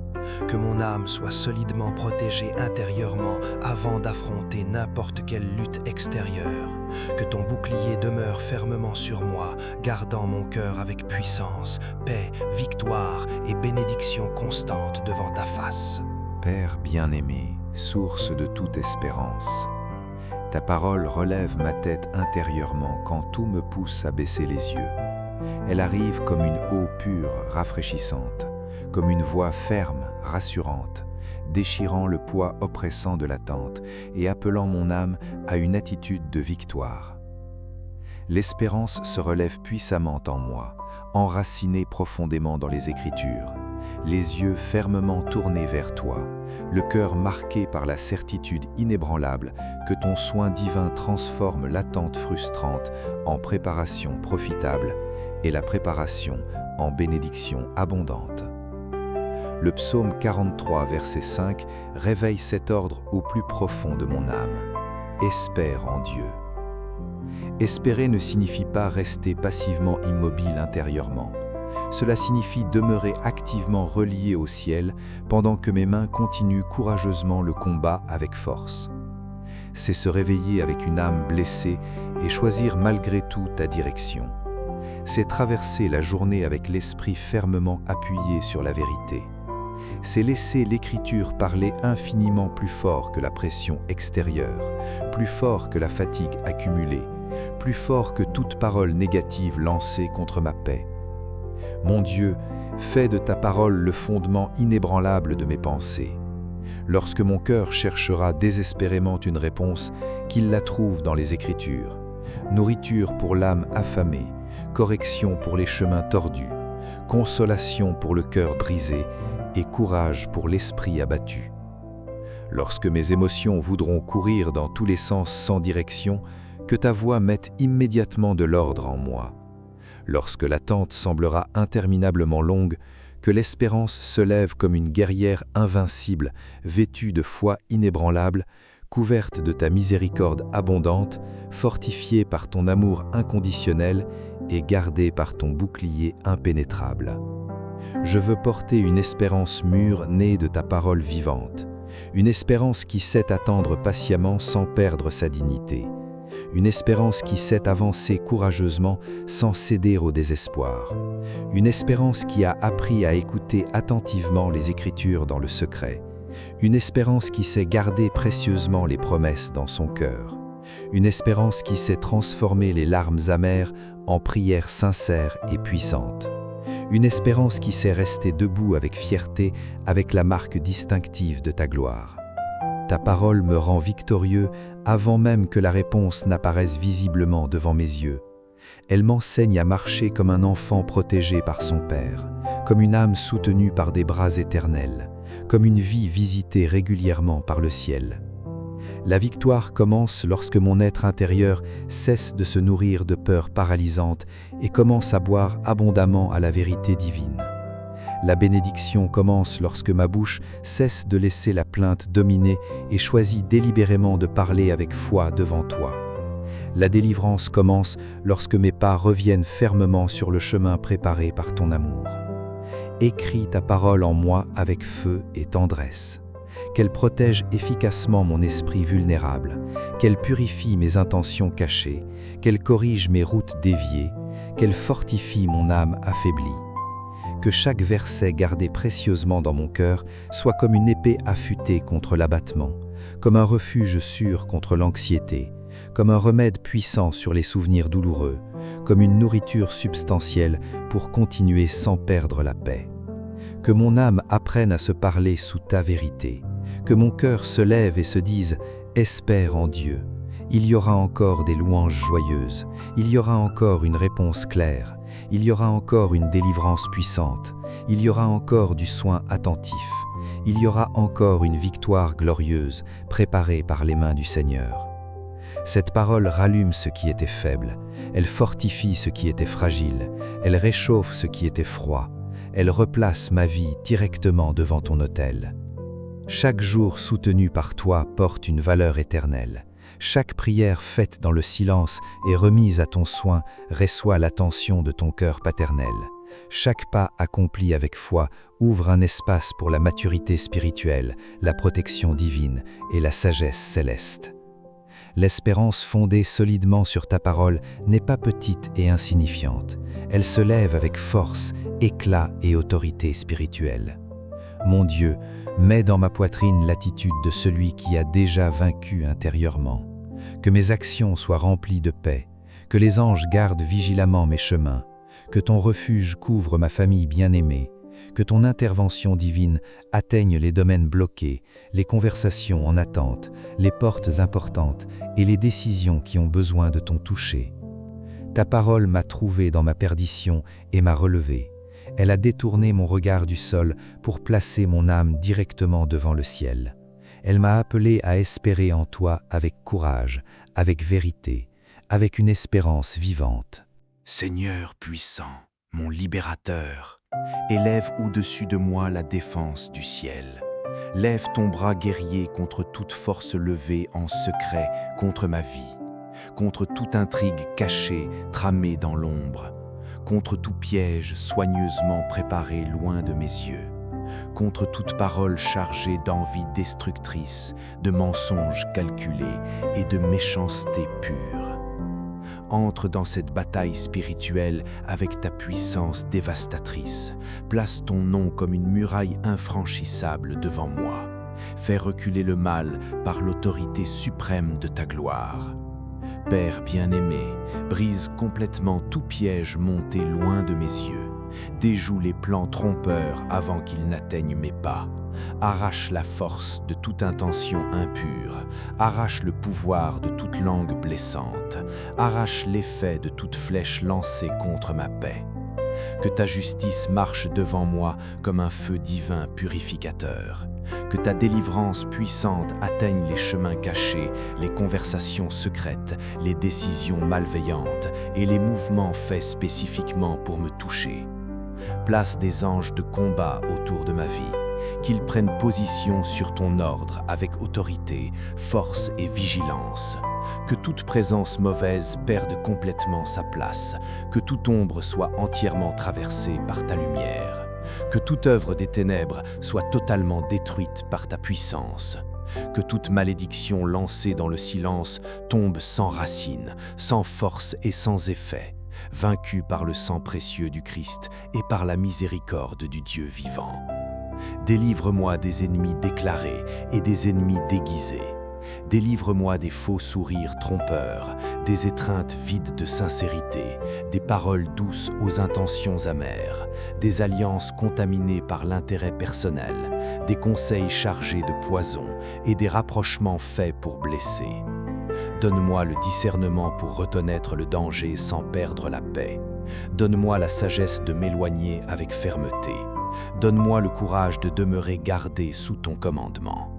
Que mon âme soit solidement protégée intérieurement avant d'affronter n'importe quelle lutte extérieure. Que ton bouclier demeure fermement sur moi, gardant mon cœur avec puissance, paix, victoire et bénédiction constante devant ta face. Père bien-aimé, source de toute espérance, ta parole relève ma tête intérieurement quand tout me pousse à baisser les yeux. Elle arrive comme une eau pure, rafraîchissante, comme une voix ferme, rassurante, déchirant le poids oppressant de l'attente et appelant mon âme à une attitude de victoire. L'espérance se relève puissamment en moi, enracinée profondément dans les Écritures, les yeux fermement tournés vers toi, le cœur marqué par la certitude inébranlable que ton soin divin transforme l'attente frustrante en préparation profitable et la préparation en bénédiction abondante. Le psaume 43, verset 5, réveille cet ordre au plus profond de mon âme. Espère en Dieu. Espérer ne signifie pas rester passivement immobile intérieurement. Cela signifie demeurer activement relié au ciel pendant que mes mains continuent courageusement le combat avec force. C'est se réveiller avec une âme blessée et choisir malgré tout ta direction. C'est traverser la journée avec l'esprit fermement appuyé sur la vérité. C'est laisser l'Écriture parler infiniment plus fort que la pression extérieure, plus fort que la fatigue accumulée, plus fort que toute parole négative lancée contre ma paix. Mon Dieu, fais de ta parole le fondement inébranlable de mes pensées. Lorsque mon cœur cherchera désespérément une réponse, qu'il la trouve dans les Écritures. Nourriture pour l'âme affamée, correction pour les chemins tordus, consolation pour le cœur brisé et courage pour l'esprit abattu. Lorsque mes émotions voudront courir dans tous les sens sans direction, que ta voix mette immédiatement de l'ordre en moi. lorsque l'attente semblera interminablement longue, que l'espérance se lève comme une guerrière invincible, vêtue de foi inébranlable, couverte de ta miséricorde abondante, fortifiée par ton amour inconditionnel et gardée par ton bouclier impénétrable. Je veux porter une espérance mûre née de ta parole vivante, une espérance qui sait attendre patiemment sans perdre sa dignité, une espérance qui sait avancer courageusement sans céder au désespoir, une espérance qui a appris à écouter attentivement les Écritures dans le secret, une espérance qui sait garder précieusement les promesses dans son cœur, une espérance qui sait transformer les larmes amères en prières sincères et puissantes, une espérance qui sait rester debout avec fierté, avec la marque distinctive de ta gloire. Ta parole me rend victorieux avant même que la réponse n'apparaisse visiblement devant mes yeux. Elle m'enseigne à marcher comme un enfant protégé par son Père, comme une âme soutenue par des bras éternels, comme une vie visitée régulièrement par le ciel. La victoire commence lorsque mon être intérieur cesse de se nourrir de peurs paralysantes et commence à boire abondamment à la vérité divine. La bénédiction commence lorsque ma bouche cesse de laisser la plainte dominer et choisit délibérément de parler avec foi devant toi. La délivrance commence lorsque mes pas reviennent fermement sur le chemin préparé par ton amour. Écris ta parole en moi avec feu et tendresse. Qu'elle protège efficacement mon esprit vulnérable, qu'elle purifie mes intentions cachées, qu'elle corrige mes routes déviées, qu'elle fortifie mon âme affaiblie. Que chaque verset gardé précieusement dans mon cœur soit comme une épée affûtée contre l'abattement, comme un refuge sûr contre l'anxiété, comme un remède puissant sur les souvenirs douloureux, comme une nourriture substantielle pour continuer sans perdre la paix. Que mon âme apprenne à se parler sous ta vérité, que mon cœur se lève et se dise « Espère en Dieu ». Il y aura encore des louanges joyeuses, il y aura encore une réponse claire, il y aura encore une délivrance puissante, il y aura encore du soin attentif, il y aura encore une victoire glorieuse préparée par les mains du Seigneur. Cette parole rallume ce qui était faible, elle fortifie ce qui était fragile, elle réchauffe ce qui était froid, elle replace ma vie directement devant ton autel. Chaque jour soutenu par toi porte une valeur éternelle. Chaque prière faite dans le silence et remise à ton soin reçoit l'attention de ton cœur paternel. Chaque pas accompli avec foi ouvre un espace pour la maturité spirituelle, la protection divine et la sagesse céleste. L'espérance fondée solidement sur ta parole n'est pas petite et insignifiante. Elle se lève avec force, éclat et autorité spirituelle. Mon Dieu, mets dans ma poitrine l'attitude de celui qui a déjà vaincu intérieurement. Que mes actions soient remplies de paix, que les anges gardent vigilamment mes chemins, que ton refuge couvre ma famille bien-aimée, que ton intervention divine atteigne les domaines bloqués, les conversations en attente, les portes importantes et les décisions qui ont besoin de ton toucher. Ta parole m'a trouvé dans ma perdition et m'a relevé. Elle a détourné mon regard du sol pour placer mon âme directement devant le ciel. Elle m'a appelé à espérer en toi avec courage, avec vérité, avec une espérance vivante. Seigneur puissant, mon libérateur, élève au-dessus de moi la défense du ciel. Lève ton bras guerrier contre toute force levée en secret contre ma vie, contre toute intrigue cachée, tramée dans l'ombre, contre tout piège soigneusement préparé loin de mes yeux, contre toute parole chargée d'envie destructrice, de mensonges calculés et de méchanceté pure. Entre dans cette bataille spirituelle avec ta puissance dévastatrice. Place ton nom comme une muraille infranchissable devant moi. Fais reculer le mal par l'autorité suprême de ta gloire. Père bien-aimé, brise complètement tout piège monté loin de mes yeux. Déjoue les plans trompeurs avant qu'ils n'atteignent mes pas. Arrache la force de toute intention impure. Arrache le pouvoir de toute langue blessante. Arrache l'effet de toute flèche lancée contre ma paix. Que ta justice marche devant moi comme un feu divin purificateur. Que ta délivrance puissante atteigne les chemins cachés, les conversations secrètes, les décisions malveillantes et les mouvements faits spécifiquement pour me toucher. Place des anges de combat autour de ma vie, qu'ils prennent position sur ton ordre avec autorité, force et vigilance. Que toute présence mauvaise perde complètement sa place, que toute ombre soit entièrement traversée par ta lumière. Que toute œuvre des ténèbres soit totalement détruite par ta puissance. Que toute malédiction lancée dans le silence tombe sans racine, sans force et sans effet, vaincue par le sang précieux du Christ et par la miséricorde du Dieu vivant. Délivre-moi des ennemis déclarés et des ennemis déguisés. Délivre-moi des faux sourires trompeurs, des étreintes vides de sincérité, des paroles douces aux intentions amères, des alliances contaminées par l'intérêt personnel, des conseils chargés de poison et des rapprochements faits pour blesser. Donne-moi le discernement pour reconnaître le danger sans perdre la paix. Donne-moi la sagesse de m'éloigner avec fermeté. Donne-moi le courage de demeurer gardé sous ton commandement.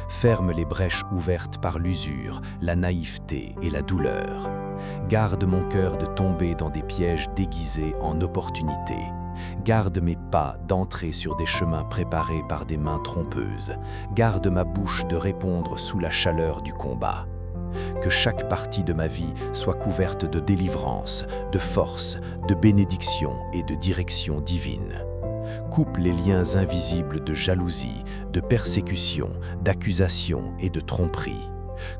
Ferme les brèches ouvertes par l'usure, la naïveté et la douleur. Garde mon cœur de tomber dans des pièges déguisés en opportunités. Garde mes pas d'entrer sur des chemins préparés par des mains trompeuses. Garde ma bouche de répondre sous la chaleur du combat. Que chaque partie de ma vie soit couverte de délivrance, de force, de bénédiction et de direction divine. Coupe les liens invisibles de jalousie, de persécution, d'accusation et de tromperie.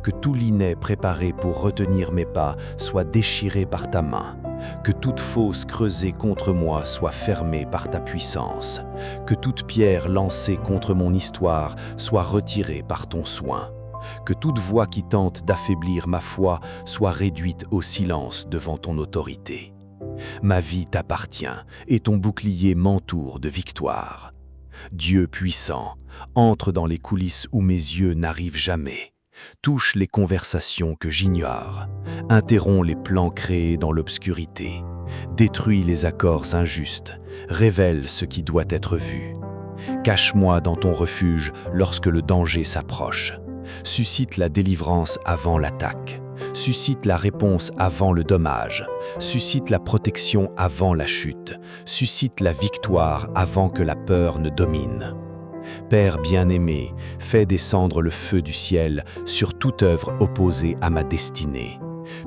Que tout linet préparé pour retenir mes pas soit déchiré par ta main. Que toute fosse creusée contre moi soit fermée par ta puissance. Que toute pierre lancée contre mon histoire soit retirée par ton soin. Que toute voix qui tente d'affaiblir ma foi soit réduite au silence devant ton autorité. Ma vie t'appartient et ton bouclier m'entoure de victoire. Dieu puissant, entre dans les coulisses où mes yeux n'arrivent jamais. Touche les conversations que j'ignore. Interromps les plans créés dans l'obscurité. Détruis les accords injustes. Révèle ce qui doit être vu. Cache-moi dans ton refuge lorsque le danger s'approche. Suscite la délivrance avant l'attaque. Suscite la réponse avant le dommage. Suscite la protection avant la chute. Suscite la victoire avant que la peur ne domine. Père bien-aimé, fais descendre le feu du ciel sur toute œuvre opposée à ma destinée.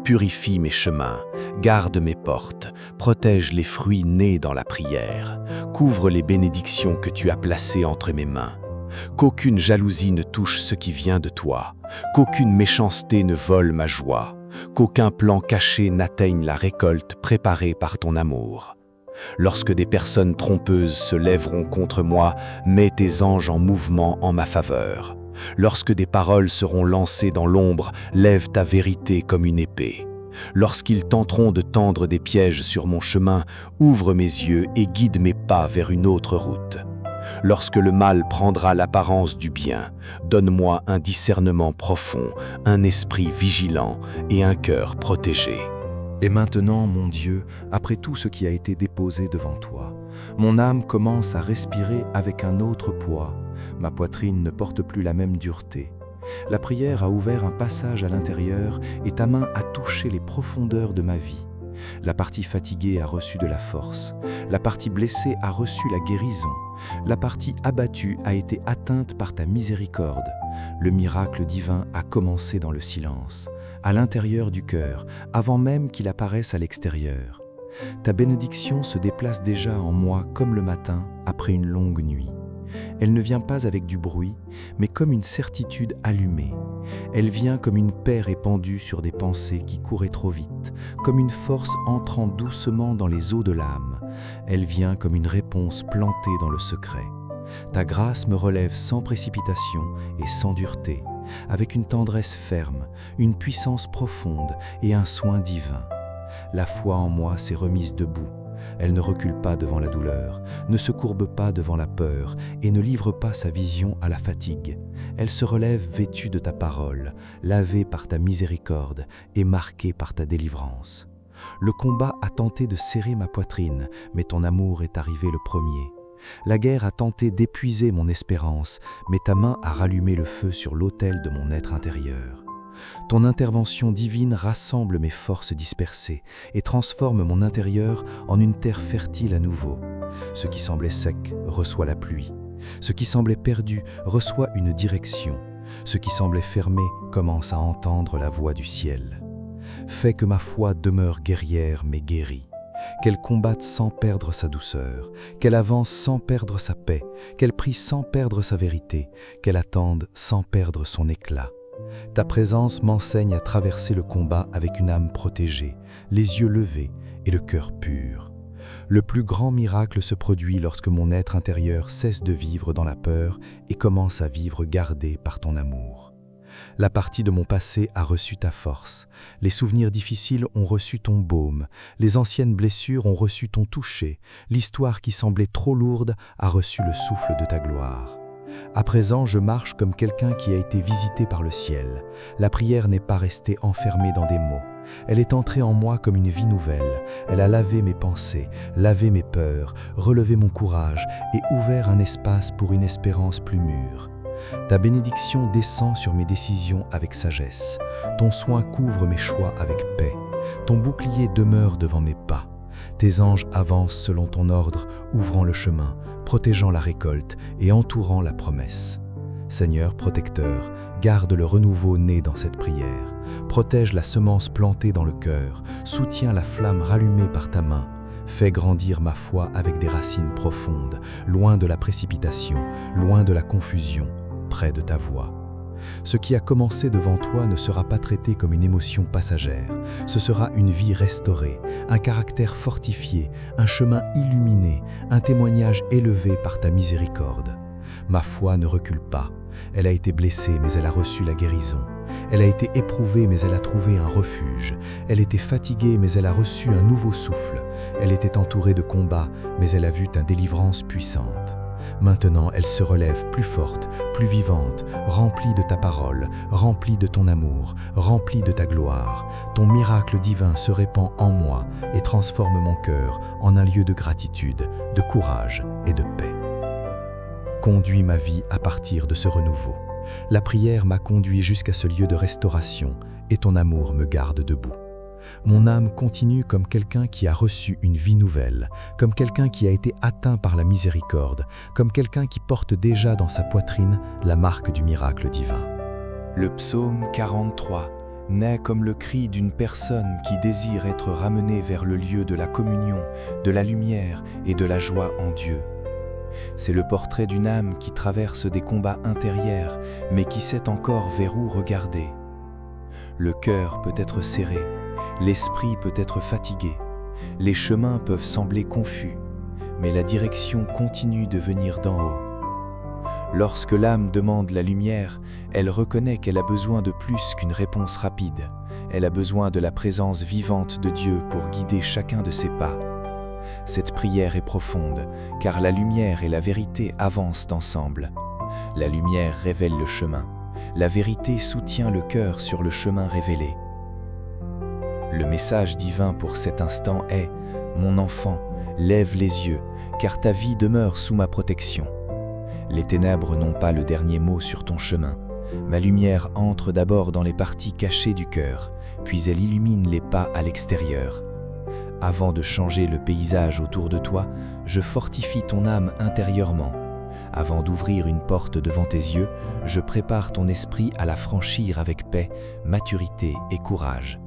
Purifie mes chemins, garde mes portes, protège les fruits nés dans la prière, couvre les bénédictions que tu as placées entre mes mains. Qu'aucune jalousie ne touche ce qui vient de toi, qu'aucune méchanceté ne vole ma joie, qu'aucun plan caché n'atteigne la récolte préparée par ton amour. Lorsque des personnes trompeuses se lèveront contre moi, mets tes anges en mouvement en ma faveur. Lorsque des paroles seront lancées dans l'ombre, lève ta vérité comme une épée. Lorsqu'ils tenteront de tendre des pièges sur mon chemin, ouvre mes yeux et guide mes pas vers une autre route. Lorsque le mal prendra l'apparence du bien, donne-moi un discernement profond, un esprit vigilant et un cœur protégé. Et maintenant, mon Dieu, après tout ce qui a été déposé devant toi, mon âme commence à respirer avec un autre poids. Ma poitrine ne porte plus la même dureté. La prière a ouvert un passage à l'intérieur et ta main a touché les profondeurs de ma vie. La partie fatiguée a reçu de la force. La partie blessée a reçu la guérison. La partie abattue a été atteinte par ta miséricorde. Le miracle divin a commencé dans le silence, à l'intérieur du cœur, avant même qu'il apparaisse à l'extérieur. Ta bénédiction se déplace déjà en moi comme le matin après une longue nuit. Elle ne vient pas avec du bruit, mais comme une certitude allumée. Elle vient comme une paix répandue sur des pensées qui couraient trop vite, comme une force entrant doucement dans les eaux de l'âme. Elle vient comme une réponse plantée dans le secret. Ta grâce me relève sans précipitation et sans dureté, avec une tendresse ferme, une puissance profonde et un soin divin. La foi en moi s'est remise debout. Elle ne recule pas devant la douleur, ne se courbe pas devant la peur et ne livre pas sa vision à la fatigue. Elle se relève vêtue de ta parole, lavée par ta miséricorde et marquée par ta délivrance. Le combat a tenté de serrer ma poitrine, mais ton amour est arrivé le premier. La guerre a tenté d'épuiser mon espérance, mais ta main a rallumé le feu sur l'autel de mon être intérieur. Ton intervention divine rassemble mes forces dispersées et transforme mon intérieur en une terre fertile à nouveau. Ce qui semblait sec reçoit la pluie. Ce qui semblait perdu reçoit une direction. Ce qui semblait fermé commence à entendre la voix du ciel. Fais que ma foi demeure guerrière mais guérie. Qu'elle combatte sans perdre sa douceur, qu'elle avance sans perdre sa paix, qu'elle prie sans perdre sa vérité, qu'elle attende sans perdre son éclat. Ta présence m'enseigne à traverser le combat avec une âme protégée, les yeux levés et le cœur pur. Le plus grand miracle se produit lorsque mon être intérieur cesse de vivre dans la peur et commence à vivre gardé par ton amour. La partie de mon passé a reçu ta force, les souvenirs difficiles ont reçu ton baume, les anciennes blessures ont reçu ton toucher, l'histoire qui semblait trop lourde a reçu le souffle de ta gloire. À présent, je marche comme quelqu'un qui a été visité par le ciel. La prière n'est pas restée enfermée dans des mots. Elle est entrée en moi comme une vie nouvelle. Elle a lavé mes pensées, lavé mes peurs, relevé mon courage et ouvert un espace pour une espérance plus mûre. Ta bénédiction descend sur mes décisions avec sagesse. Ton soin couvre mes choix avec paix. Ton bouclier demeure devant mes pas. Tes anges avancent selon ton ordre, ouvrant le chemin, protégeant la récolte et entourant la promesse. Seigneur protecteur, garde le renouveau né dans cette prière. Protège la semence plantée dans le cœur, soutiens la flamme rallumée par ta main. Fais grandir ma foi avec des racines profondes, loin de la précipitation, loin de la confusion, près de ta voix. Ce qui a commencé devant toi ne sera pas traité comme une émotion passagère. Ce sera une vie restaurée, un caractère fortifié, un chemin illuminé, un témoignage élevé par ta miséricorde. Ma foi ne recule pas. Elle a été blessée, mais elle a reçu la guérison. Elle a été éprouvée, mais elle a trouvé un refuge. Elle était fatiguée, mais elle a reçu un nouveau souffle. Elle était entourée de combats, mais elle a vu ta délivrance puissante. Maintenant, elle se relève plus forte, plus vivante, remplie de ta parole, remplie de ton amour, remplie de ta gloire. Ton miracle divin se répand en moi et transforme mon cœur en un lieu de gratitude, de courage et de paix. Conduis ma vie à partir de ce renouveau. La prière m'a conduit jusqu'à ce lieu de restauration et ton amour me garde debout. Mon âme continue comme quelqu'un qui a reçu une vie nouvelle, comme quelqu'un qui a été atteint par la miséricorde, comme quelqu'un qui porte déjà dans sa poitrine la marque du miracle divin. Le psaume 43 naît comme le cri d'une personne qui désire être ramenée vers le lieu de la communion, de la lumière et de la joie en Dieu. C'est le portrait d'une âme qui traverse des combats intérieurs, mais qui sait encore vers où regarder. Le cœur peut être serré, l'esprit peut être fatigué, les chemins peuvent sembler confus, mais la direction continue de venir d'en haut. Lorsque l'âme demande la lumière, elle reconnaît qu'elle a besoin de plus qu'une réponse rapide. Elle a besoin de la présence vivante de Dieu pour guider chacun de ses pas. Cette prière est profonde, car la lumière et la vérité avancent ensemble. La lumière révèle le chemin, la vérité soutient le cœur sur le chemin révélé. Le message divin pour cet instant est « Mon enfant, lève les yeux, car ta vie demeure sous ma protection. Les ténèbres n'ont pas le dernier mot sur ton chemin. Ma lumière entre d'abord dans les parties cachées du cœur, puis elle illumine les pas à l'extérieur. Avant de changer le paysage autour de toi, je fortifie ton âme intérieurement. Avant d'ouvrir une porte devant tes yeux, je prépare ton esprit à la franchir avec paix, maturité et courage.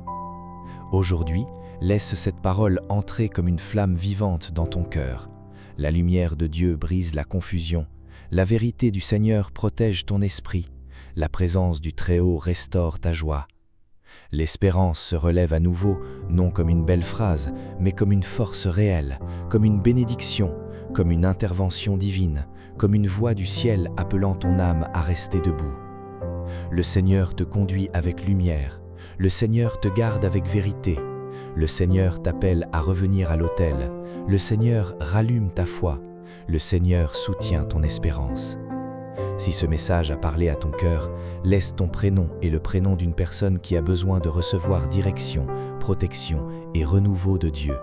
Aujourd'hui, laisse cette parole entrer comme une flamme vivante dans ton cœur. La lumière de Dieu brise la confusion. La vérité du Seigneur protège ton esprit. La présence du Très-Haut restaure ta joie. L'espérance se relève à nouveau, non comme une belle phrase, mais comme une force réelle, comme une bénédiction, comme une intervention divine, comme une voix du ciel appelant ton âme à rester debout. Le Seigneur te conduit avec lumière, le Seigneur te garde avec vérité, le Seigneur t'appelle à revenir à l'autel, le Seigneur rallume ta foi, le Seigneur soutient ton espérance. Si ce message a parlé à ton cœur, laisse ton prénom et le prénom d'une personne qui a besoin de recevoir direction, protection et renouveau de Dieu.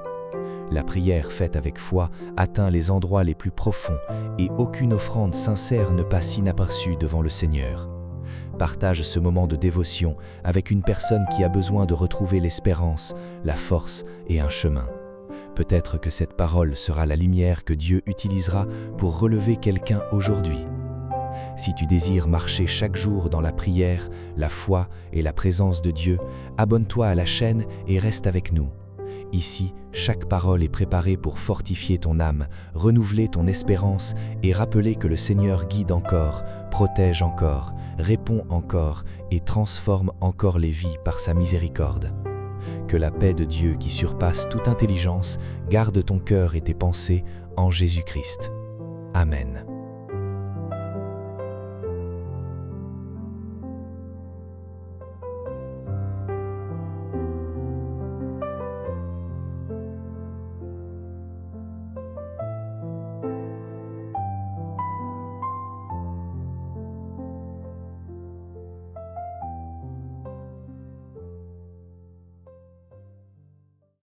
La prière faite avec foi atteint les endroits les plus profonds et aucune offrande sincère ne passe inaperçue devant le Seigneur. Partage ce moment de dévotion avec une personne qui a besoin de retrouver l'espérance, la force et un chemin. Peut-être que cette parole sera la lumière que Dieu utilisera pour relever quelqu'un aujourd'hui. Si tu désires marcher chaque jour dans la prière, la foi et la présence de Dieu, abonne-toi à la chaîne et reste avec nous. Ici, chaque parole est préparée pour fortifier ton âme, renouveler ton espérance et rappeler que le Seigneur guide encore, protège encore, répond encore et transforme encore les vies par sa miséricorde. Que la paix de Dieu qui surpasse toute intelligence garde ton cœur et tes pensées en Jésus-Christ. Amen.